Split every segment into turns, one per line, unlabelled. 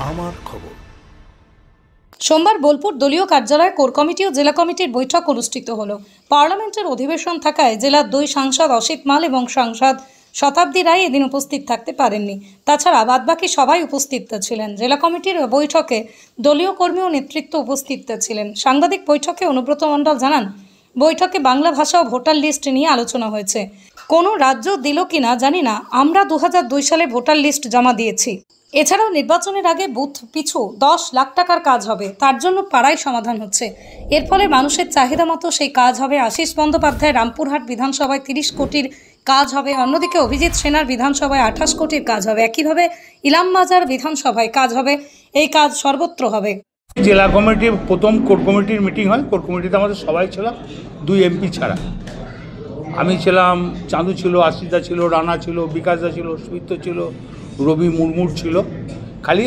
আমার খবর।
সোমবার বোলপুর দলীয় কার্যালয়ে কোর কমিটি ও জেলা কমিটির বৈঠক অনুষ্ঠিত হলো। পার্লামেন্টের অধিবেশন থাকায় জেলার দুই সাংসদ অসিত মাল এবং সাংসদ শতাব্দী রায় এদিন উপস্থিত থাকতে পারেননি। তাছাড়া বাদবাকি সবাই উপস্থিত ছিলেন। জেলা কমিটির বৈঠকে দলীয় কর্মী ও নেতৃত্ব উপস্থিত ছিলেন। সাংবাদিক বৈঠকে অনুব্রত মণ্ডল জানান, বৈঠকে বাংলা ভাষা ও ভোটার লিস্ট নিয়ে আলোচনা হয়েছে। কোনো রাজ্য দিল কিনা জানি না, আমরা 2002 সালে ভোটার লিস্ট জমা দিয়েছি। এছাড়াও নির্বাচনের আগে বুথ পিছু 10 লাখ টাকার কাজ হবে, তার জন্য পাড়ায় সমাধান হচ্ছে। এর ফলে মানুষের চাহিদা মতো সেই কাজ হবে। আশিস বন্দ্যোপাধ্যায় রামপুরহাট বিধানসভায় 30 কোটির কাজ হবে। অন্যদিকে অভিজিৎ সেনার বিধানসভায় 28 কোটির কাজ হবে। একইভাবে ইলামবাজার বিধানসভায় কাজ হবে। এই কাজ সর্বত্র হবে।
জেলা কমিটির প্রথম কোর কমিটির মিটিং হয়। কোর কমিটিতে আমাদের সবাই ছিলাম, 2 এমপি ছাড়া। আমি ছিলাম, চাঁদু ছিল, আশিসদা ছিল, রানা ছিল, বিকাশদা ছিল, সুমিত্র ছিল, রবি মুর্মুর ছিল, খালি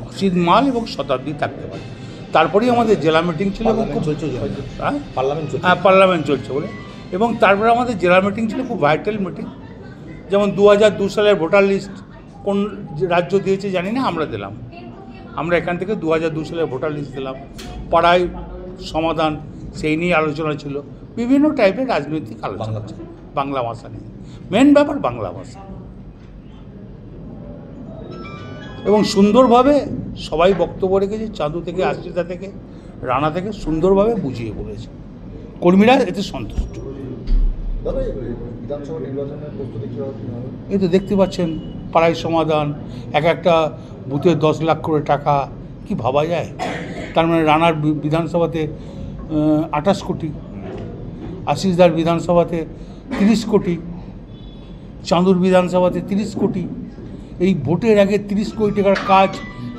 অসিত মাল এবং শতাব্দী থাকতে পারে। তারপরেই আমাদের জেলা মিটিং ছিল এবং খুব পার্লামেন্ট চলছে বলে, এবং তারপরে আমাদের জেলা মিটিং ছিল খুব ভাইটাল মিটিং। যেমন 2002 সালের ভোটার লিস্ট কোন রাজ্য দিয়েছে জানি না, আমরা দিলাম। আমরা এখান থেকে 2002 সালের ভোটার লিস্ট দিলাম। পাড়ায় সমাধান, সেই নিয়ে আলোচনা ছিল। বিভিন্ন টাইপের রাজনৈতিক আলোচনা ছিল বাংলা ভাষা নিয়ে। মেন ব্যাপার বাংলা ভাষা, এবং সুন্দরভাবে সবাই বক্তব্য রেখেছে। চাঁদু থেকে, আশ্রিতা থেকে, রানা থেকে সুন্দরভাবে বুঝিয়ে বলেছে। কর্মীরা এতে সন্তুষ্ট। এই তো দেখতে পাচ্ছেন, পাড়ায় সমাধান, একটা বুথে 10 লাখ করে টাকা, কি ভাবা যায়? তার মানে রানার বিধানসভাতে 28 কোটি, আশিসদার বিধানসভাতে 30 কোটি, চাঁদুর বিধানসভাতে 30 কোটি। এই ভোটের আগে 30 কোটি টাকার কাজ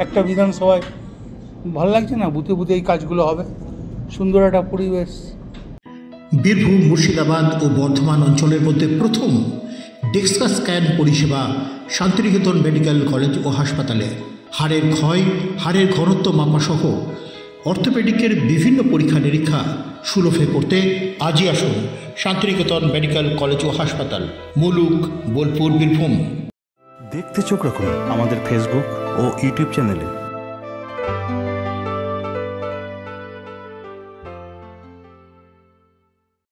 একটা বিধানসভায়, ভালো লাগছে না? বুথে বুথে এই কাজগুলো হবে, সুন্দর একটা পরিবেশ।
বীরভূম, মুর্শিদাবাদ ও বর্ধমান অঞ্চলের মধ্যে প্রথম ডেক্সা স্ক্যান পরিষেবা শান্তিনিকেতন মেডিকেল কলেজ ও হাসপাতালে। হাড়ের ক্ষয়, হাড়ের ঘনত্ব মাপাসহ অর্থোপেডিকের বিভিন্ন পরীক্ষা নিরীক্ষা সুলভে করতে আজই আসুন শান্তিনিকেতন মেডিকেল কলেজ ও হাসপাতাল, মুলুক, বোলপুর, বীরভূম।
দেখতে চোখ রাখুন আমাদের ফেসবুক ও ইউটিউব চ্যানেলে।